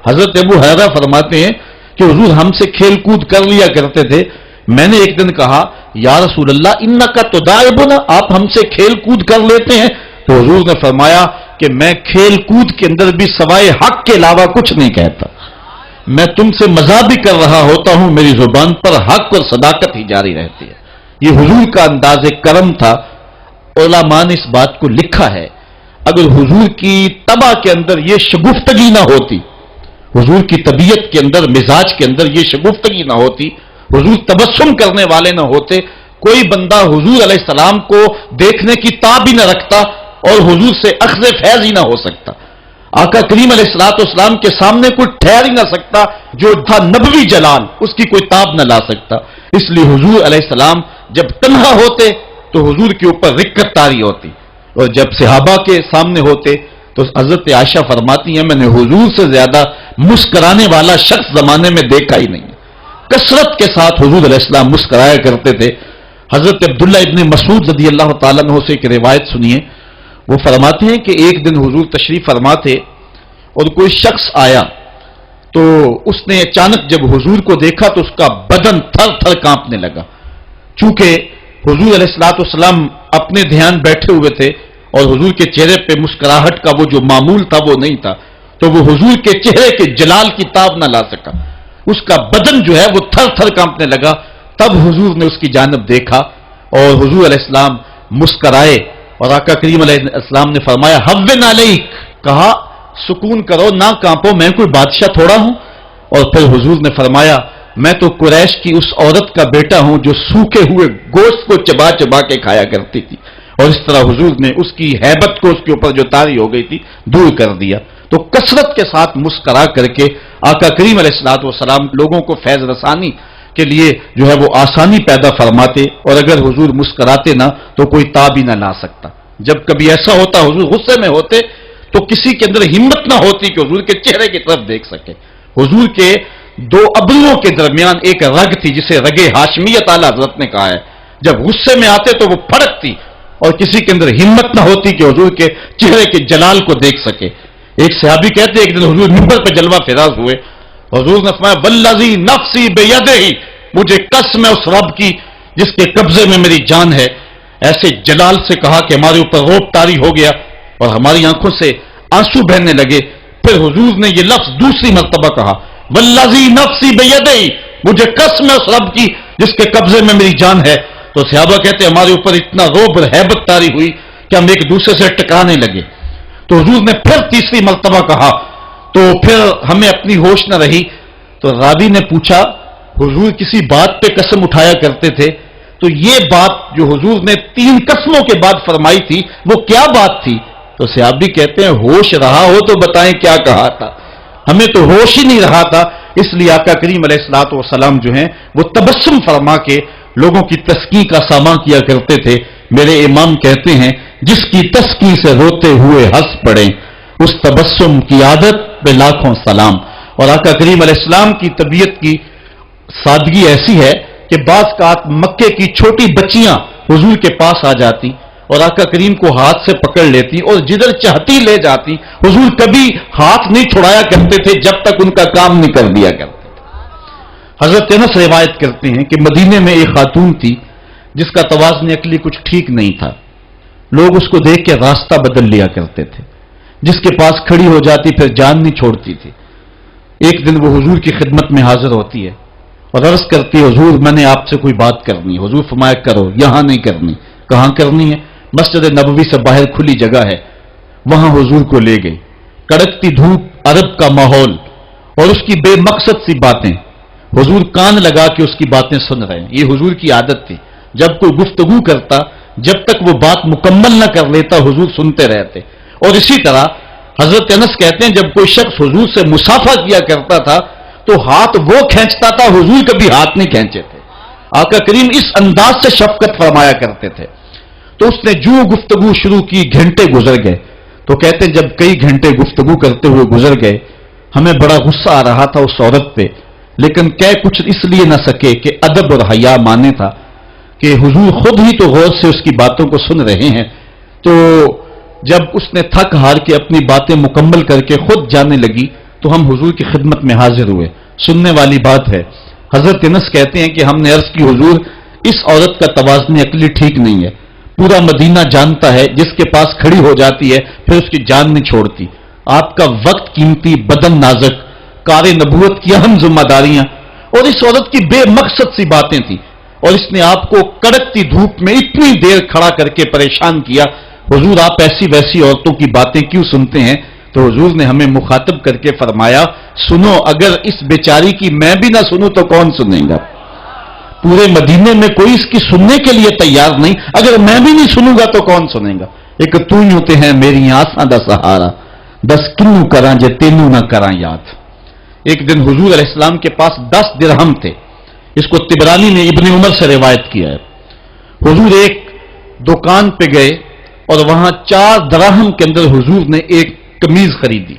حضرت ابو ہریرہ فرماتے ہیں کہ حضور ہم سے کھیل کود کر لیا کرتے تھے. میں نے ایک دن کہا یا رسول اللہ انکا تداعبنا، آپ ہم سے کھیل کود کر لیتے ہیں؟ تو حضور نے فرمایا کہ میں کھیل کود کے اندر بھی سوائے حق کے علاوہ کچھ نہیں کہتا. میں تم سے مزاح بھی کر رہا ہوتا ہوں، میری زبان پر حق اور صداقت ہی جاری رہتی ہے. یہ حضور کا انداز کرم تھا. علماء نے اس بات کو لکھا ہے اگر حضور کی طبع کے اندر یہ شگفتگی نہ ہوتی، حضور کی طبیعت کے اندر مزاج کے اندر یہ شگفتگی نہ ہوتی، حضور تبسم کرنے والے نہ ہوتے، کوئی بندہ حضور علیہ السلام کو دیکھنے کی تاب ہی نہ رکھتا اور حضور سے اخذ فیض ہی نہ ہو سکتا. آقا کریم علیہ الصلوۃ والسلام کے سامنے کوئی ٹھہر ہی نہ سکتا، جو تھا نبوی جلال اس کی کوئی تاب نہ لا سکتا. اس لیے حضور علیہ السلام جب تنہا ہوتے تو حضور کے اوپر رکت طاری ہوتی، اور جب صحابہ کے سامنے ہوتے تو حضرت عائشہ فرماتی ہیں میں نے حضور سے زیادہ مسکرانے والا شخص زمانے میں دیکھا ہی نہیں. کثرت کے ساتھ حضور علیہ السلام مسکرایا کرتے تھے. حضرت عبداللہ ابن مسعود رضی اللہ تعالیٰ عنہ سے ایک روایت سنیے. وہ فرماتے ہیں کہ ایک دن حضور تشریف فرما تھے اور کوئی شخص آیا تو اس نے اچانک جب حضور کو دیکھا تو اس کا بدن تھر تھر کانپنے لگا. چونکہ حضور علیہ الصلوۃ والسلام اپنے دھیان بیٹھے ہوئے تھے اور حضور کے چہرے پہ مسکراہٹ کا وہ جو معمول تھا وہ نہیں تھا، تو وہ حضور کے چہرے کے جلال کی تاب نہ لا سکا. اس کا بدن جو ہے وہ تھر تھر کانپنے لگا. تب حضور نے اس کی جانب دیکھا اور حضور علیہ السلام مسکرائے اور آقا کریم علیہ السلام نے فرمایا حون علیک، کہا سکون کرو نہ کانپو، میں کوئی بادشاہ تھوڑا ہوں. اور پھر حضور نے فرمایا میں تو قریش کی اس عورت کا بیٹا ہوں جو سوکھے ہوئے گوشت کو چبا چبا کے کھایا کرتی تھی. اور اس طرح حضور نے اس کی ہیبت کو اس کے اوپر جو طاری ہو گئی تھی دور کر دیا. تو کثرت کے ساتھ مسکرا کر کے آقا کریم علیہ الصلوۃ والسلام لوگوں کو فیض رسانی کے لیے جو ہے وہ آسانی پیدا فرماتے، اور اگر حضور مسکراتے نہ تو کوئی تاب ہی نہ لا سکتا. جب کبھی ایسا ہوتا حضور غصے میں ہوتے تو کسی کے اندر ہمت نہ ہوتی کہ حضور کے چہرے کی طرف دیکھ سکے. حضور کے دو ابروؤں کے درمیان ایک رگ تھی جسے رگ ہاشمیت اعلیٰ حضرت نے کہا ہے. جب غصے میں آتے تو وہ پھڑکتی اور کسی کے اندر ہمت نہ ہوتی کہ حضور کے چہرے کے جلال کو دیکھ سکے. ایک صحابی کہتے ایک دن حضور منبر پہ جلوہ فراز ہوئے. حضور نے فرمایا والذی نفسی بیدہ، مجھے قسم ہے اس رب کی جس کے قبضے میں میری جان ہے. ایسے جلال سے کہا کہ ہمارے اوپر روب طاری ہو گیا اور ہماری آنکھوں سے آنسو بہنے لگے. پھر حضور نے یہ لفظ دوسری مرتبہ کہا والذی نفسی بیدہ، مجھے قسم ہے اس رب کی جس کے قبضے میں میری جان ہے. تو صحابہ کہتے ہمارے اوپر اتنا روب اور ہیبت طاری ہوئی کہ ہم ایک دوسرے سے ٹکرانے لگے. تو حضور نے پھر تیسری مرتبہ کہا تو پھر ہمیں اپنی ہوش نہ رہی. تو راوی نے پوچھا حضور کسی بات پہ قسم اٹھایا کرتے تھے، تو یہ بات جو حضور نے 3 قسموں کے بعد فرمائی تھی وہ کیا بات تھی؟ تو صحابی کہتے ہیں ہوش رہا ہو تو بتائیں کیا کہا تھا. ہمیں تو ہوش ہی نہیں رہا تھا. اس لیے آقا کریم علیہ الصلوۃ والسلام جو ہیں وہ تبسم فرما کے لوگوں کی تسکین کا سامان کیا کرتے تھے. میرے امام کہتے ہیں جس کی تسکین سے روتے ہوئے ہنس پڑے اس تبسم کی عادت پہ لاکھوں سلام. اور آقا کریم علیہ السلام کی طبیعت کی سادگی ایسی ہے کہ بعض کا مکے کی چھوٹی بچیاں حضور کے پاس آ جاتی اور آقا کریم کو ہاتھ سے پکڑ لیتی اور جدھر چاہتی لے جاتی. حضور کبھی ہاتھ نہیں چھڑایا کرتے تھے جب تک ان کا کام نہیں کر دیا کرتے تھے. حضرت انس روایت کرتے ہیں کہ مدینے میں ایک خاتون تھی جس کا توازن عقلی کچھ ٹھیک نہیں تھا. لوگ اس کو دیکھ کے راستہ بدل لیا کرتے تھے. جس کے پاس کھڑی ہو جاتی پھر جان نہیں چھوڑتی تھی. ایک دن وہ حضور کی خدمت میں حاضر ہوتی ہے اور عرض کرتی ہے حضور میں نے آپ سے کوئی بات کرنی. حضور فرمایا کرو. یہاں نہیں کرنی. کہاں کرنی ہے؟ مسجد نبوی سے باہر کھلی جگہ ہے وہاں حضور کو لے گئی. کڑکتی دھوپ، عرب کا ماحول اور اس کی بے مقصد سی باتیں. حضور کان لگا کے اس کی باتیں سن رہے ہیں. یہ حضور کی عادت تھی. جب کوئی گفتگو کرتا جب تک وہ بات مکمل نہ کر لیتا حضور سنتے رہتے. اور اسی طرح حضرت انس کہتے ہیں جب کوئی شخص حضور سے مسافہ کیا کرتا تھا تو ہاتھ وہ کھینچتا تھا، حضور کبھی ہاتھ نہیں کھینچے تھے. آقا کریم اس انداز سے شفقت فرمایا کرتے تھے. تو اس نے جو گفتگو شروع کی گھنٹے گزر گئے. تو کہتے ہیں جب کئی گھنٹے گفتگو کرتے ہوئے گزر گئے ہمیں بڑا غصہ آ رہا تھا اس عورت پہ، لیکن کہہ کچھ اس لیے نہ سکے کہ ادب اور حیا مانے تھا کہ حضور خود ہی تو غور سے اس کی باتوں کو سن رہے ہیں. تو جب اس نے تھک ہار کے اپنی باتیں مکمل کر کے خود جانے لگی تو ہم حضور کی خدمت میں حاضر ہوئے. سننے والی بات ہے. حضرت انس کہتے ہیں کہ ہم نے عرض کی حضور اس عورت کا توازن عقلی ٹھیک نہیں ہے. پورا مدینہ جانتا ہے جس کے پاس کھڑی ہو جاتی ہے پھر اس کی جان نہیں چھوڑتی. آپ کا وقت قیمتی، بدن نازک، کار نبوت کی اہم ذمہ داریاں، اور اس عورت کی بے مقصد سی باتیں تھیں، اور اس نے آپ کو کڑکتی دھوپ میں اتنی دیر کھڑا کر کے پریشان کیا. حضور آپ ایسی ویسی عورتوں کی باتیں کیوں سنتے ہیں؟ تو حضور نے ہمیں مخاطب کر کے فرمایا سنو، اگر اس بیچاری کی میں بھی نہ سنوں تو کون سنیں گا؟ پورے مدینے میں کوئی اس کی سننے کے لیے تیار نہیں، اگر میں بھی نہیں سنوں گا تو کون سنے گا؟ ایک تو ہی ہوتے ہیں میری آساں دا سہارا، دس کنوں کراں جے تینوں نہ کراں یاد. ایک دن حضور علیہ السلام کے پاس 10 درہم تھے. اس کو طبرانی نے ابن عمر سے روایت کیا ہے. حضور ایک دکان پہ گئے اور وہاں 4 دراہم کے اندر حضور نے ایک قمیض خریدی.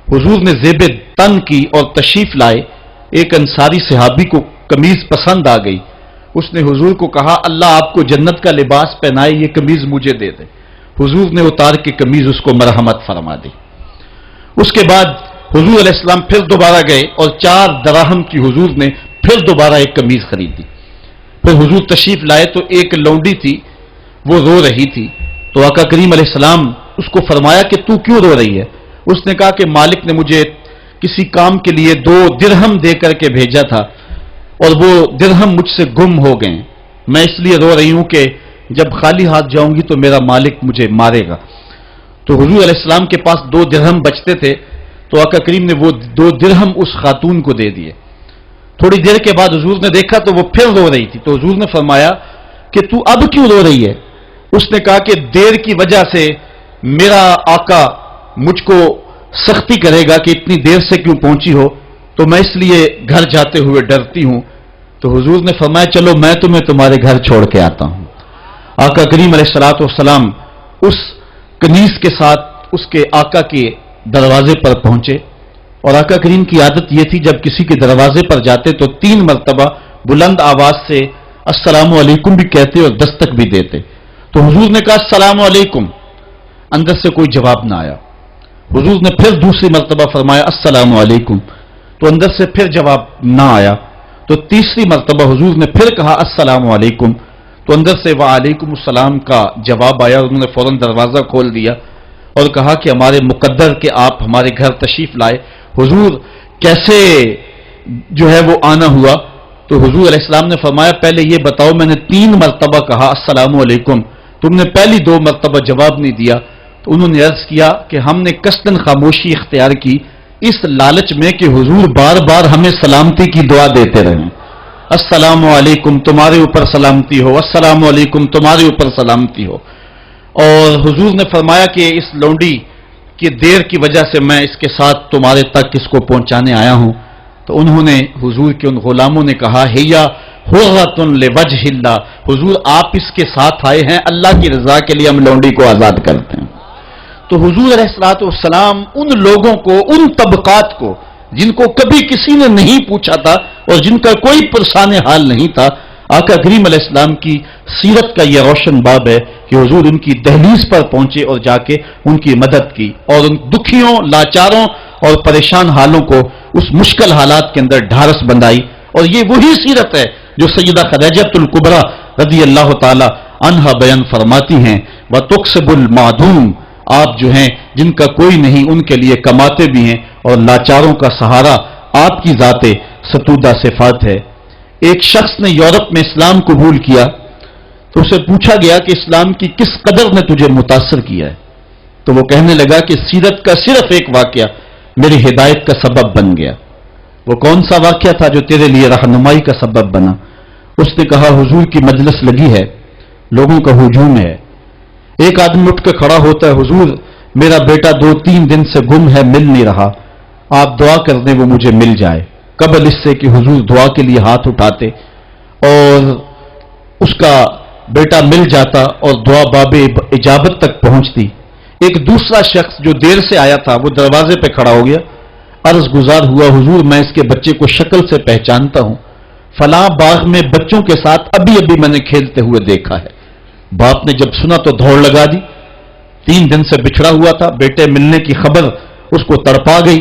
حضور نے زیب تن کی اور تشریف لائے. ایک انصاری صحابی کو قمیض پسند آ گئی. اس نے حضور کو کہا اللہ آپ کو جنت کا لباس پہنائے، یہ قمیض مجھے دے دے. حضور نے اتار کے قمیض اس کو مرحمت فرما دی. اس کے بعد حضور علیہ السلام پھر دوبارہ گئے اور 4 دراہم کی حضور نے پھر دوبارہ ایک قمیض خریدی. پھر حضور تشریف لائے تو ایک لونڈی تھی، وہ رو رہی تھی. تو آقا کریم علیہ السلام اس کو فرمایا کہ تو کیوں رو رہی ہے؟ اس نے کہا کہ مالک نے مجھے کسی کام کے لیے 2 درہم دے کر کے بھیجا تھا اور وہ درہم مجھ سے گم ہو گئے. میں اس لیے رو رہی ہوں کہ جب خالی ہاتھ جاؤں گی تو میرا مالک مجھے مارے گا. تو حضور علیہ السلام کے پاس 2 درہم بچتے تھے تو آقا کریم نے وہ 2 درہم اس خاتون کو دے دیے. تھوڑی دیر کے بعد حضور نے دیکھا تو وہ پھر رو رہی تھی. تو حضور نے فرمایا کہ تو اب کیوں رو رہی ہے؟ اس نے کہا کہ دیر کی وجہ سے میرا آقا مجھ کو سختی کرے گا کہ اتنی دیر سے کیوں پہنچی ہو، تو میں اس لیے گھر جاتے ہوئے ڈرتی ہوں. تو حضور نے فرمایا چلو میں تمہیں تمہارے گھر چھوڑ کے آتا ہوں. آقا کریم علیہ الصلوۃ والسلام اس کنیز کے ساتھ اس کے آقا کے دروازے پر پہنچے. اور آقا کریم کی عادت یہ تھی جب کسی کے دروازے پر جاتے تو 3 مرتبہ بلند آواز سے السلام علیکم بھی کہتے اور دستک بھی دیتے. تو حضور نے کہا السلام علیکم. اندر سے کوئی جواب نہ آیا. حضور نے پھر دوسری مرتبہ فرمایا السلام علیکم. تو اندر سے پھر جواب نہ آیا. تو تیسری مرتبہ حضور نے پھر کہا السلام علیکم. تو اندر سے وعلیکم السلام کا جواب آیا. انہوں نے فوراً دروازہ کھول دیا اور کہا کہ ہمارے مقدر کہ آپ ہمارے گھر تشریف لائے. حضور کیسے جو ہے وہ آنا ہوا؟ تو حضور علیہ السلام نے فرمایا پہلے یہ بتاؤ میں نے 3 مرتبہ کہا السلام علیکم، تم نے پہلی 2 مرتبہ جواب نہیں دیا. تو انہوں نے عرض کیا کہ ہم نے قصداً خاموشی اختیار کی اس لالچ میں کہ حضور بار بار ہمیں سلامتی کی دعا دیتے رہیں. السلام علیکم تمہارے اوپر سلامتی ہو، السلام علیکم تمہارے اوپر سلامتی ہو. اور حضور نے فرمایا کہ اس لونڈی کی دیر کی وجہ سے میں اس کے ساتھ تمہارے تک اس کو پہنچانے آیا ہوں. تو انہوں نے حضور کے ان غلاموں نے کہا ہیا حرۃ لوجہ اللہ، حضور آپ اس کے ساتھ آئے ہیں اللہ کی رضا کے لیے، ہم لونڈی کو آزاد کرتے ہیں. تو حضور علیہ الصلوۃ والسلام ان لوگوں کو، ان طبقات کو جن کو کبھی کسی نے نہیں پوچھا تھا اور جن کا کوئی پرسان حال نہیں تھا، آقا کریم علیہ السلام کی سیرت کا یہ روشن باب ہے کہ حضور ان کی دہلیز پر پہنچے اور جا کے ان کی مدد کی اور ان دکھیوں، لاچاروں اور پریشان حالوں کو اس مشکل حالات کے اندر ڈھارس بندائی. اور یہ وہی سیرت ہے جو سیدہ خدیجہ الکبریٰ رضی اللہ تعالی عنہا بیان فرماتی ہیں وَتُقْسِبُ الْمَعْدُومِ، آپ جو ہیں جن کا کوئی نہیں ان کے لیے کماتے بھی ہیں اور لاچاروں کا سہارا آپ کی ذات ستودہ صفات ہے. ایک شخص نے یورپ میں اسلام قبول کیا تو اسے پوچھا گیا کہ اسلام کی کس قدر نے تجھے متاثر کیا ہے؟ تو وہ کہنے لگا کہ سیرت کا صرف ایک واقعہ میری ہدایت کا سبب بن گیا. وہ کون سا واقعہ تھا جو تیرے لیے رہنمائی کا سبب بنا؟ اس نے کہا حضور کی مجلس لگی ہے، لوگوں کا ہجوم ہے، ایک آدمی اٹھ کے کھڑا ہوتا ہے حضور میرا بیٹا 2-3 دن سے گم ہے، مل نہیں رہا، آپ دعا کر دیں وہ مجھے مل جائے. قبل اس سے کہ حضور دعا کے لیے ہاتھ اٹھاتے اور اس کا بیٹا مل جاتا اور دعا باب اجابت تک پہنچتی. ایک دوسرا شخص جو دیر سے آیا تھا وہ دروازے پہ کھڑا ہو گیا، عرض گزار ہوا حضور میں اس کے بچے کو شکل سے پہچانتا ہوں، فلاں باغ میں بچوں کے ساتھ ابھی میں نے کھیلتے ہوئے دیکھا ہے. باپ نے جب سنا تو دوڑ لگا دی. 3 دن سے بچھڑا ہوا تھا، بیٹے ملنے کی خبر اس کو تڑپا گئی.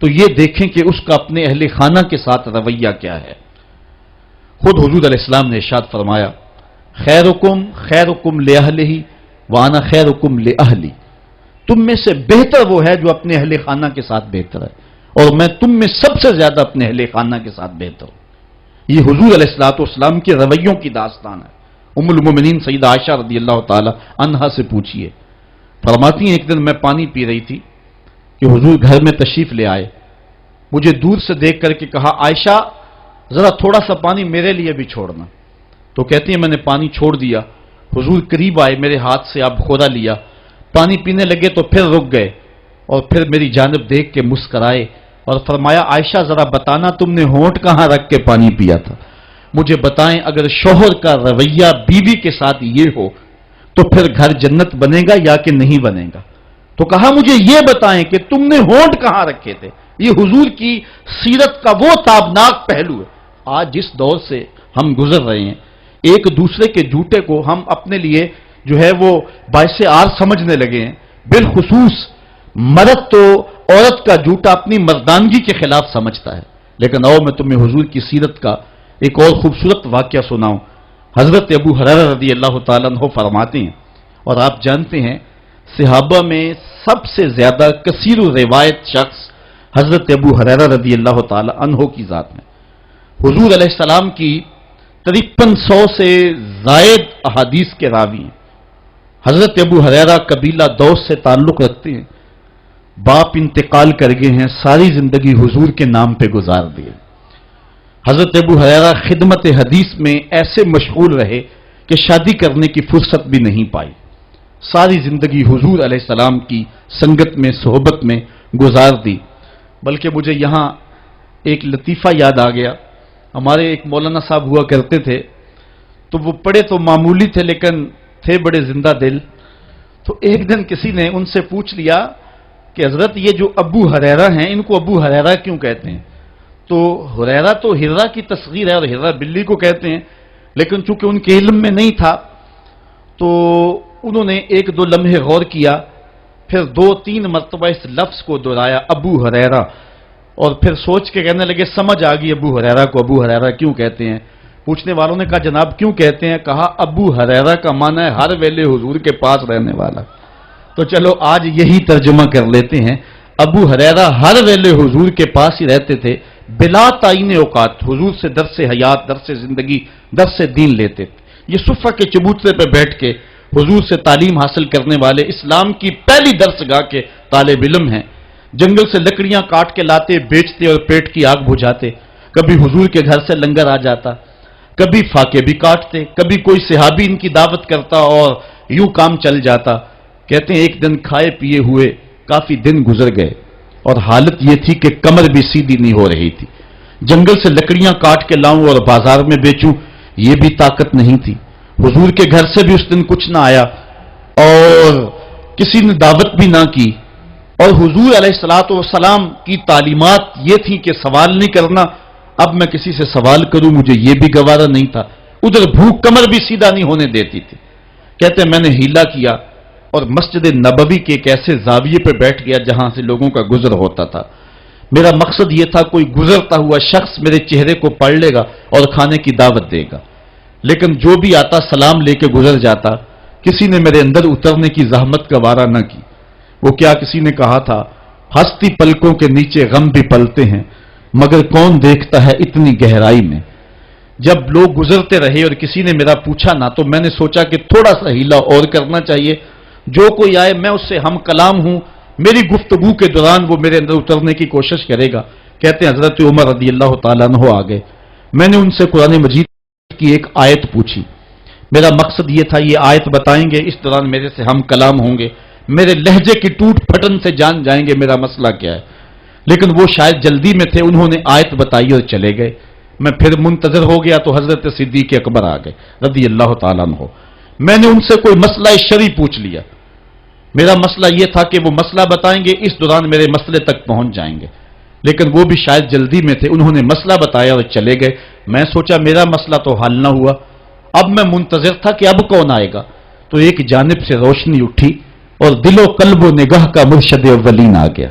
تو یہ دیکھیں کہ اس کا اپنے اہل خانہ کے ساتھ رویہ کیا ہے۔ خود حضور علیہ السلام نے ارشاد فرمایا، خیرکم خیرکم لأہلہ وانا خیرکم لأہلی، تم میں سے بہتر وہ ہے جو اپنے اہل خانہ کے ساتھ بہتر ہے، اور میں تم میں سب سے زیادہ اپنے اہل خانہ کے ساتھ بہتر ہوں۔ یہ حضور علیہ السلام کے رویوں کی داستان ہے۔ ام المومنین سیدہ عائشہ رضی اللہ تعالی عنہا سے پوچھیے، فرماتی ہیں ایک دن میں پانی پی رہی تھی کہ حضور گھر میں تشریف لے آئے، مجھے دور سے دیکھ کر کے کہا، عائشہ ذرا تھوڑا سا پانی میرے لیے بھی چھوڑنا۔ تو کہتی ہیں میں نے پانی چھوڑ دیا، حضور قریب آئے، میرے ہاتھ سے آپ خورا لیا، پانی پینے لگے تو پھر رک گئے اور پھر میری جانب دیکھ کے مسکرائے اور فرمایا، عائشہ ذرا بتانا تم نے ہونٹ کہاں رکھ کے پانی پیا تھا؟ مجھے بتائیں اگر شوہر کا رویہ بیوی کے ساتھ یہ ہو تو پھر گھر جنت بنے گا یا کہ نہیں بنے گا؟ تو کہا مجھے یہ بتائیں کہ تم نے ہونٹ کہاں رکھے تھے۔ یہ حضور کی سیرت کا وہ تابناک پہلو ہے۔ آج جس دور سے ہم گزر رہے ہیں، ایک دوسرے کے جوتے کو ہم اپنے لیے جو ہے وہ باعث آر سمجھنے لگے ہیں، بالخصوص مرد تو عورت کا جوتا اپنی مردانگی کے خلاف سمجھتا ہے۔ لیکن آؤ میں تمہیں حضور کی سیرت کا ایک اور خوبصورت واقعہ سناؤں۔ حضرت ابو ہریرہ رضی اللہ تعالیٰ عنہ فرماتے ہیں، اور آپ جانتے ہیں صحابہ میں سب سے زیادہ کثیر روایت شخص حضرت ابو ہریرہ رضی اللہ تعالیٰ عنہ کی ذات میں، حضور علیہ السلام کی 5300 سے زائد احادیث کے راوی ہیں۔ حضرت ابو ہریرہ قبیلہ دوس سے تعلق رکھتے ہیں، باپ انتقال کر گئے ہیں، ساری زندگی حضور کے نام پہ گزار دیے۔ حضرت ابو ہریرہ خدمت حدیث میں ایسے مشغول رہے کہ شادی کرنے کی فرصت بھی نہیں پائی، ساری زندگی حضور علیہ السلام کی سنگت میں صحبت میں گزار دی۔ بلکہ مجھے یہاں ایک لطیفہ یاد آ گیا، ہمارے ایک مولانا صاحب ہوا کرتے تھے، تو وہ پڑھے تو معمولی تھے لیکن تھے بڑے زندہ دل۔ تو ایک دن کسی نے ان سے پوچھ لیا کہ حضرت یہ جو ابو ہریرہ ہیں ان کو ابو ہریرہ کیوں کہتے ہیں؟ تو ہریرہ تو ہرہ کی تصغیر ہے اور ہرہ بلی کو کہتے ہیں، لیکن چونکہ ان کے علم میں نہیں تھا تو انہوں نے ایک دو لمحے غور کیا، پھر 2-3 مرتبہ اس لفظ کو دہرایا ابو ہریرہ، اور پھر سوچ کے کہنے لگے سمجھ آ گئی ابو ہریرہ کو ابو ہریرہ کیوں کہتے ہیں۔ پوچھنے والوں نے کہا جناب کیوں کہتے ہیں؟ کہا ابو ہریرہ کا معنی ہے ہر ویلے حضور کے پاس رہنے والا۔ تو چلو آج یہی ترجمہ کر لیتے ہیں، ابو ہریرہ ہر ویلے حضور کے پاس ہی رہتے تھے، بلا تعین اوقات حضور سے درس حیات، درس زندگی، درس دین لیتے تھے۔ یہ صفہ کے چبوترے پہ بیٹھ کے حضور سے تعلیم حاصل کرنے والے اسلام کی پہلی درسگاہ کے طالب علم ہیں۔ جنگل سے لکڑیاں کاٹ کے لاتے، بیچتے اور پیٹ کی آگ بجھاتے، کبھی حضور کے گھر سے لنگر آ جاتا، کبھی فاقے بھی کاٹتے، کبھی کوئی صحابی ان کی دعوت کرتا اور یوں کام چل جاتا۔ کہتے ہیں ایک دن کھائے پیے ہوئے کافی دن گزر گئے اور حالت یہ تھی کہ کمر بھی سیدھی نہیں ہو رہی تھی، جنگل سے لکڑیاں کاٹ کے لاؤں اور بازار میں بیچوں یہ بھی طاقت نہیں تھی، حضور کے گھر سے بھی اس دن کچھ نہ آیا اور کسی نے دعوت بھی نہ کی، اور حضور علیہ الصلوۃ والسلام کی تعلیمات یہ تھی کہ سوال نہیں کرنا، اب میں کسی سے سوال کروں مجھے یہ بھی گوارا نہیں تھا، ادھر بھوک کمر بھی سیدھا نہیں ہونے دیتی تھی۔ کہتے ہیں میں نے ہیلا کیا اور مسجد نبوی کے ایک ایسے زاویے پہ بیٹھ گیا جہاں سے لوگوں کا گزر ہوتا تھا۔ میرا مقصد یہ تھا کوئی گزرتا ہوا شخص میرے چہرے کو پڑھ لے گا اور کھانے کی دعوت دے گا، لیکن جو بھی آتا سلام لے کے گزر جاتا، کسی نے میرے اندر اترنے کی زحمت کا وارہ نہ کی۔ وہ کیا کسی نے کہا تھا، ہستی پلکوں کے نیچے غم بھی پلتے ہیں مگر کون دیکھتا ہے اتنی گہرائی میں۔ جب لوگ گزرتے رہے اور کسی نے میرا پوچھا نہ تو میں نے سوچا کہ تھوڑا سا ہیلا اور کرنا چاہیے، جو کوئی آئے میں اس سے ہم کلام ہوں، میری گفتگو کے دوران وہ میرے اندر اترنے کی کوشش کرے گا۔ کہتے ہیں حضرت عمر رضی اللہ تعالیٰ عنہ آ گئے، میں نے ان سے قرآن مجید کی ایک آیت پوچھی، میرا مقصد یہ تھا یہ آیت بتائیں گے، اس دوران میرے سے ہم کلام ہوں گے، میرے لہجے کی ٹوٹ پھٹن سے جان جائیں گے میرا مسئلہ کیا ہے، لیکن وہ شاید جلدی میں تھے، انہوں نے آیت بتائی اور چلے گئے۔ میں پھر منتظر ہو گیا تو حضرت صدیق اکبر آ گئے رضی اللہ تعالیٰ عنہ۔ میں نے ان سے کوئی مسئلہ شرعی پوچھ لیا، میرا مسئلہ یہ تھا کہ وہ مسئلہ بتائیں گے، اس دوران میرے مسئلے تک پہنچ جائیں گے، لیکن وہ بھی شاید جلدی میں تھے، انہوں نے مسئلہ بتایا اور چلے گئے۔ میں سوچا میرا مسئلہ تو حل نہ ہوا، اب میں منتظر تھا کہ اب کون آئے گا، تو ایک جانب سے روشنی اٹھی اور دل و قلب و نگاہ کا مرشد اولین آ گیا۔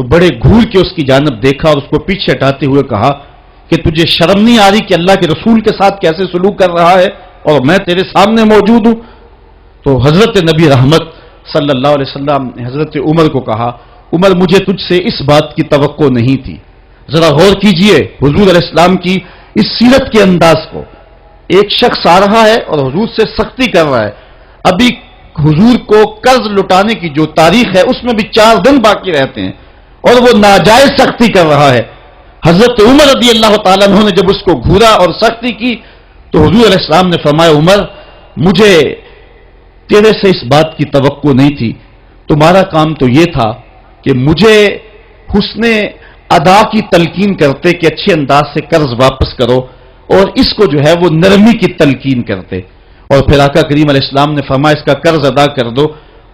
تو بڑے گھور کے اس کی جانب دیکھا اور اس کو پیچھے ہٹاتے ہوئے کہا کہ تجھے شرم نہیں آ رہی کہ اللہ کے رسول کے ساتھ کیسے سلوک کر رہا ہے اور میں تیرے سامنے موجود ہوں؟ تو حضرت نبی رحمت صلی اللہ علیہ وسلم نے حضرت عمر کو کہا، عمر مجھے تجھ سے اس بات کی توقع نہیں تھی. ذرا غور کیجئے حضور علیہ السلام کی اس سیرت کے انداز کو. ایک شخص آ رہا ہے اور حضور سے سختی کر رہا ہے. ابھی حضور کو قرض لٹانے کی جو تاریخ ہے اس میں بھی 4 دن باقی رہتے ہیں اور وہ ناجائز سختی کر رہا ہے. حضرت عمر رضی اللہ تعالیٰ عنہ نے جب اس کو گھورا اور سختی کی تو حضور علیہ السلام نے فرمایا، عمر مجھے تیرے سے اس بات کی توقع نہیں تھی. تمہارا کام تو یہ تھا کہ مجھے حسن ادا کی تلقین کرتے کہ اچھے انداز سے قرض واپس کرو، اور اس کو جو ہے وہ نرمی کی تلقین کرتے. اور پھر آقا کریم علیہ السلام نے فرمایا اس کا قرض ادا کر دو،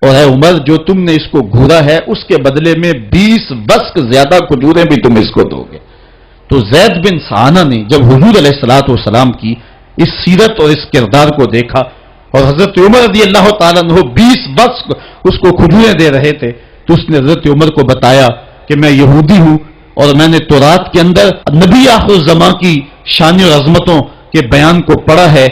اور ہے عمر جو تم نے اس کو گھورا ہے اس کے بدلے میں 20 وسق زیادہ کھجوریں بھی تم اس کو دو گے. تو زید بن سعانہ نے جب حضور علیہ الصلوۃ والسلام کی اس سیرت اور اس کردار کو دیکھا اور حضرت عمر رضی اللہ تعالیٰ عنہ 20 وسق اس کو کھجوریں دے رہے تھے، تو اس نے حضرت عمر کو بتایا کہ میں یہودی ہوں اور میں نے تورات کے اندر نبی آخر الزماں کی شان و عظمتوں کے بیان کو پڑھا ہے.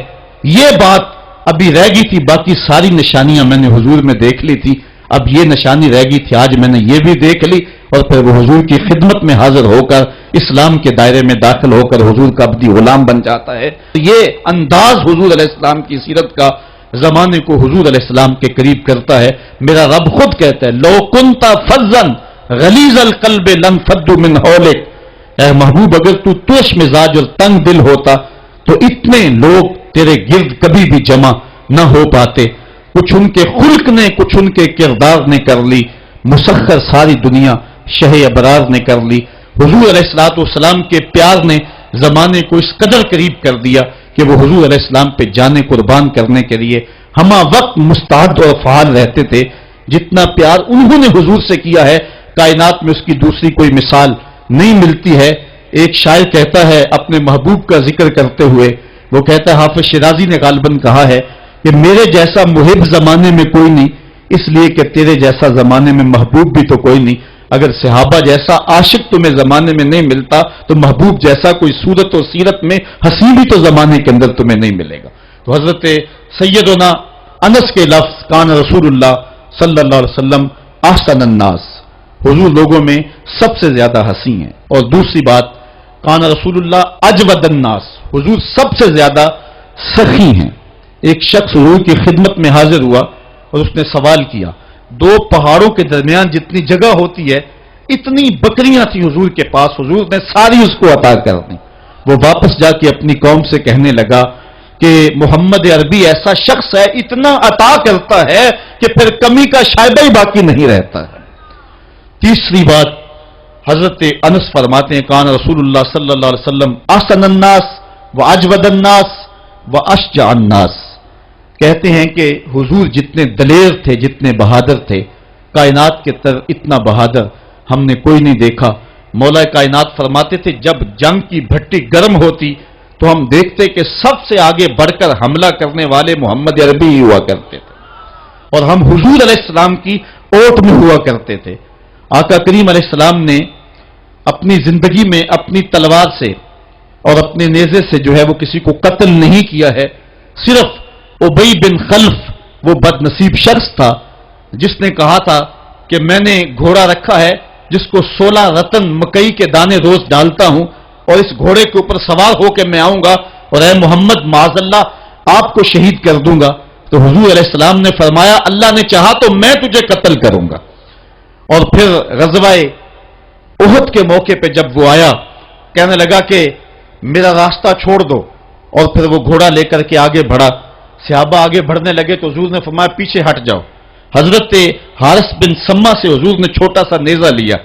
یہ بات ابھی رہ گئی تھی، باقی ساری نشانیاں میں نے حضور میں دیکھ لی تھی، اب یہ نشانی رہ گئی تھی، آج میں نے یہ بھی دیکھ لی. اور پھر وہ حضور کی خدمت میں حاضر ہو کر اسلام کے دائرے میں داخل ہو کر حضور کا عبدی غلام بن جاتا ہے. یہ انداز حضور علیہ السلام کی سیرت کا زمانے کو حضور علیہ السلام کے قریب کرتا ہے. میرا رب خود کہتا ہے، لو کنت فظا غلیظ القلب لانفضوا من حولک، اے محبوب اگر تو ترش مزاج اور تنگ دل ہوتا تو اتنے لوگ تیرے گرد کبھی بھی جمع نہ ہو پاتے. کچھ ان کے خلق نے، کچھ ان کے کردار نے کر لی، مسخر ساری دنیا شہ ابرار نے کر لی. حضور علیہ الصلوۃ والسلام کے پیار نے زمانے کو اس قدر قریب کر دیا کہ وہ حضور علیہ السلام پہ جانے قربان کرنے کے لیے ہمہ وقت مستعد اور فعال رہتے تھے. جتنا پیار انہوں نے حضور سے کیا ہے کائنات میں اس کی دوسری کوئی مثال نہیں ملتی ہے. ایک شاعر کہتا ہے اپنے محبوب کا ذکر کرتے ہوئے، وہ کہتا ہے، حافظ شیرازی نے غالباً کہا ہے کہ میرے جیسا محب زمانے میں کوئی نہیں، اس لیے کہ تیرے جیسا زمانے میں محبوب بھی تو کوئی نہیں. اگر صحابہ جیسا عاشق تمہیں زمانے میں نہیں ملتا تو محبوب جیسا کوئی صورت و سیرت میں حسین بھی تو زمانے کے اندر تمہیں نہیں ملے گا. تو حضرت سیدنا انس کے لفظ کان رسول اللہ صلی اللہ علیہ وسلم احسن الناس، حضور لوگوں میں سب سے زیادہ حسین ہیں. اور دوسری بات کان رسول اللہ اجود الناس، حضور سب سے زیادہ سخی ہیں. ایک شخص حضور کی خدمت میں حاضر ہوا اور اس نے سوال کیا، 2 پہاڑوں کے درمیان جتنی جگہ ہوتی ہے اتنی بکریاں تھیں حضور کے پاس، حضور نے ساری اس کو عطا کر دی. وہ واپس جا کے اپنی قوم سے کہنے لگا کہ محمد عربی ایسا شخص ہے اتنا عطا کرتا ہے کہ پھر کمی کا شائبہ ہی باقی نہیں رہتا ہے. تیسری بات حضرت انس فرماتے ہیں کان رسول اللہ صلی اللہ علیہ وسلم احسن الناس و اجود الناس و اشجع الناس. کہتے ہیں کہ حضور جتنے دلیر تھے، جتنے بہادر تھے، کائنات کے تر اتنا بہادر ہم نے کوئی نہیں دیکھا. مولا کائنات فرماتے تھے جب جنگ کی بھٹی گرم ہوتی تو ہم دیکھتے کہ سب سے آگے بڑھ کر حملہ کرنے والے محمد عربی ہی ہوا کرتے تھے اور ہم حضور علیہ السلام کی اوٹ میں ہوا کرتے تھے. آقا کریم علیہ السلام نے اپنی زندگی میں اپنی تلوار سے اور اپنے نیزے سے جو ہے وہ کسی کو قتل نہیں کیا ہے. صرف ابی بن خلف وہ بد نصیب شخص تھا جس نے کہا تھا کہ میں نے گھوڑا رکھا ہے جس کو 16 رتن مکئی کے دانے روز ڈالتا ہوں اور اس گھوڑے کے اوپر سوار ہو کے میں آؤں گا اور اے محمد معاذ اللہ آپ کو شہید کر دوں گا. تو حضور علیہ السلام نے فرمایا اللہ نے چاہا تو میں تجھے قتل کروں گا. اور پھر غزوہ احد کے موقع پہ جب وہ آیا کہنے لگا کہ میرا راستہ چھوڑ دو، اور پھر وہ گھوڑا لے کر کے آگے بڑھا. صحابہ آگے بڑھنے لگے تو حضور نے فرمایا پیچھے ہٹ جاؤ. حضرت حارث بن سما سے حضور نے چھوٹا سا نیزہ لیا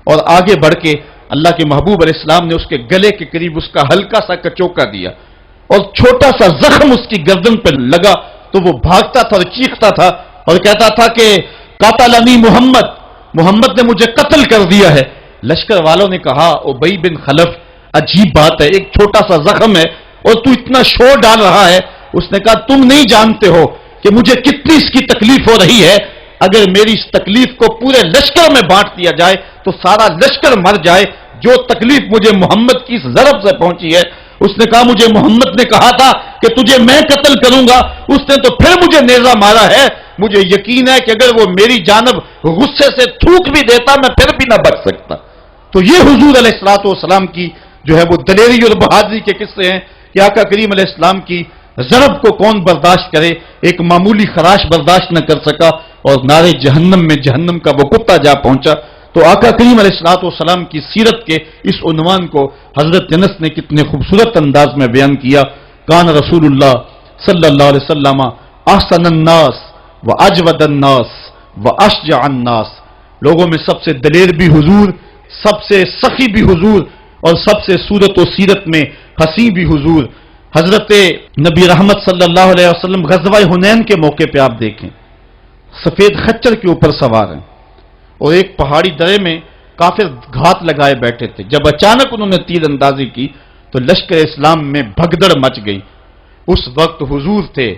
اور آگے بڑھ کے اللہ کے محبوب علیہ السلام نے اس کے گلے کے قریب اس کا ہلکا سا کچوکا دیا اور چھوٹا سا زخم اس کی گردن پہ لگا تو وہ بھاگتا تھا اور چیختا تھا اور کہتا تھا کہ قاتلنی محمد، محمد نے مجھے قتل کر دیا ہے. لشکر والوں نے کہا ابی بن خلف عجیب بات ہے، ایک چھوٹا سا زخم ہے اور تو اتنا شور ڈال رہا ہے. اس نے کہا تم نہیں جانتے ہو کہ مجھے کتنی اس کی تکلیف ہو رہی ہے، اگر میری اس تکلیف کو پورے لشکر میں بانٹ دیا جائے تو سارا لشکر مر جائے، جو تکلیف مجھے محمد کی اس ضرب سے پہنچی ہے۔ اس نے کہا مجھے محمد نے کہا تھا کہ تجھے میں قتل کروں گا، اس نے تو پھر مجھے نیزہ مارا ہے، مجھے یقین ہے کہ اگر وہ میری جانب غصے سے تھوک بھی دیتا میں پھر بھی نہ بچ سکتا۔ تو یہ حضور علیہ الصلوۃ والسلام کی جو ہے وہ دلیری اور بہادری کے قصے ہیں کہ آقا کریم علیہ السلام کی ضرب کو کون برداشت کرے، ایک معمولی خراش برداشت نہ کر سکا اور نارے جہنم میں جہنم کا وہ کتا جا پہنچا۔ تو آقا کریم علیہ الصلوۃ والسلام کی سیرت کے اس عنوان کو حضرت انس نے کتنے خوبصورت انداز میں بیان کیا۔ کان رسول اللہ صلی اللہ علیہ وسلم احسن الناس واجود الناس واشجع الناس، لوگوں میں سب سے دلیر بھی حضور، سب سے سخی بھی حضور، اور سب سے صورت و سیرت میں حسین بھی حضور۔ حضرت نبی رحمت صلی اللہ علیہ وسلم غزوہ حنین کے موقع پہ آپ دیکھیں، سفید خچر کے اوپر سوار ہیں اور ایک پہاڑی درے میں کافر گھات لگائے بیٹھے تھے۔ جب اچانک انہوں نے تیر اندازی کی تو لشکر اسلام میں بھگدڑ مچ گئی۔ اس وقت حضور تھے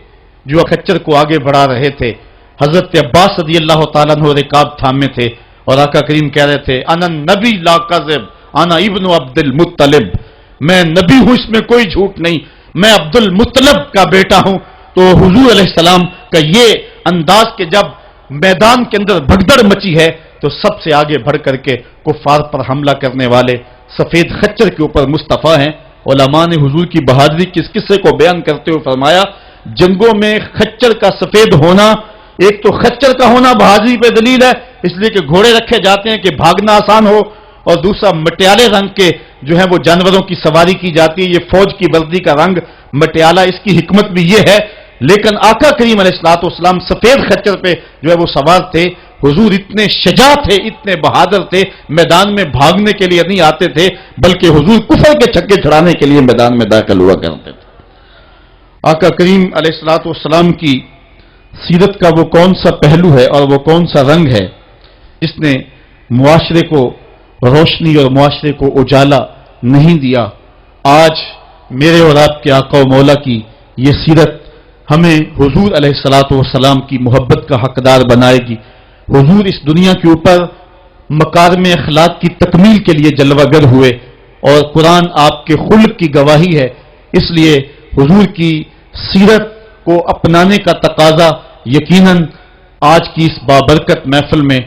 جو خچر کو آگے بڑھا رہے تھے، حضرت عباس رضی اللہ تعالیٰ عنہ رکاب تھامے تھے اور آقا کریم کہہ رہے تھے انا نبی لا کذب انا ابن عبد المطلب، میں نبی ہوں، اس میں کوئی جھوٹ نہیں، میں عبد المطلب کا بیٹا ہوں۔ تو حضور علیہ السلام کا یہ انداز کہ جب میدان کے اندر بھگدڑ مچی ہے تو سب سے آگے بڑھ کر کے کفار پر حملہ کرنے والے سفید خچر کے اوپر مصطفیٰ ہیں۔ علماء نے حضور کی بہادری کے اس قصے کو بیان کرتے ہوئے فرمایا جنگوں میں خچر کا سفید ہونا، ایک تو خچر کا ہونا بہادری پہ دلیل ہے، اس لیے کہ گھوڑے رکھے جاتے ہیں کہ بھاگنا آسان ہو، اور دوسرا مٹیالے رنگ کے جو ہے وہ جانوروں کی سواری کی جاتی ہے، یہ فوج کی وردی کا رنگ مٹیالہ، اس کی حکمت بھی یہ ہے۔ لیکن آقا کریم علیہ الصلوۃ والسلام سفید خچر پہ جو ہے وہ سوار تھے۔ حضور اتنے شجاع تھے، اتنے بہادر تھے، میدان میں بھاگنے کے لیے نہیں آتے تھے بلکہ حضور کفر کے چھکے چھڑانے کے لیے میدان میں داخل ہوا کرتے تھے۔ آقا کریم علیہ الصلوۃ والسلام کی سیرت کا وہ کون سا پہلو ہے اور وہ کون سا رنگ ہے جس نے معاشرے کو روشنی اور معاشرے کو اجالا نہیں دیا؟ آج میرے اور آپ کے آقا و مولا کی یہ سیرت ہمیں حضور علیہ الصلوۃ والسلام کی محبت کا حقدار بنائے گی۔ حضور اس دنیا کے اوپر مکارم اخلاق کی تکمیل کے لیے جلوہ گر ہوئے اور قرآن آپ کے خلق کی گواہی ہے، اس لیے حضور کی سیرت کو اپنانے کا تقاضا یقیناً آج کی اس بابرکت محفل میں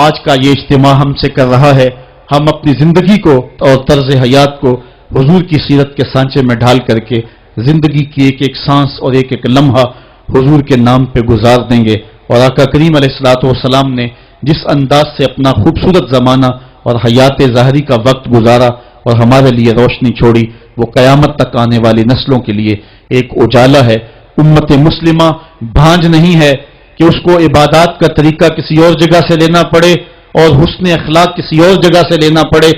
آج کا یہ اجتماع ہم سے کر رہا ہے۔ ہم اپنی زندگی کو اور طرز حیات کو حضور کی سیرت کے سانچے میں ڈھال کر کے زندگی کی ایک ایک سانس اور ایک ایک لمحہ حضور کے نام پہ گزار دیں گے۔ اور آقا کریم علیہ الصلوۃ والسلام نے جس انداز سے اپنا خوبصورت زمانہ اور حیات ظاہری کا وقت گزارا اور ہمارے لیے روشنی چھوڑی، وہ قیامت تک آنے والی نسلوں کے لیے ایک اجالا ہے۔ امت مسلمہ بھانج نہیں ہے کہ اس کو عبادات کا طریقہ کسی اور جگہ سے لینا پڑے اور حسن اخلاق کسی اور جگہ سے لینا پڑے،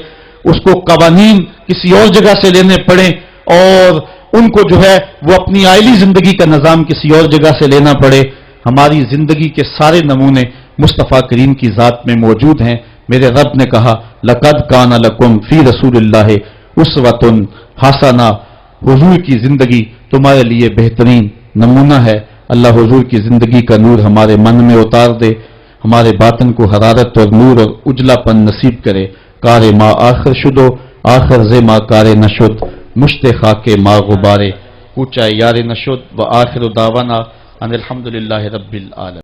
اس کو قوانین کسی اور جگہ سے لینے پڑیں اور ان کو جو ہے وہ اپنی آئلی زندگی کا نظام کسی اور جگہ سے لینا پڑے۔ ہماری زندگی کے سارے نمونے مصطفیٰ کریم کی ذات میں موجود ہیں۔ میرے رب نے کہا لقد کان لکم فی رسول اللہ اسوۃ حسنہ، حضور کی زندگی تمہارے لیے بہترین نمونہ ہے۔ اللہ حضور کی زندگی کا نور ہمارے من میں اتار دے، ہمارے باطن کو حرارت اور نور اور اجلا پن نصیب کرے۔ کار ما آخر شدو آخر ز ما کار نشد، مشت خاک ما غبارے کوچہ یار نشد، و آخر دعوانا ان الحمدللہ رب العالمین۔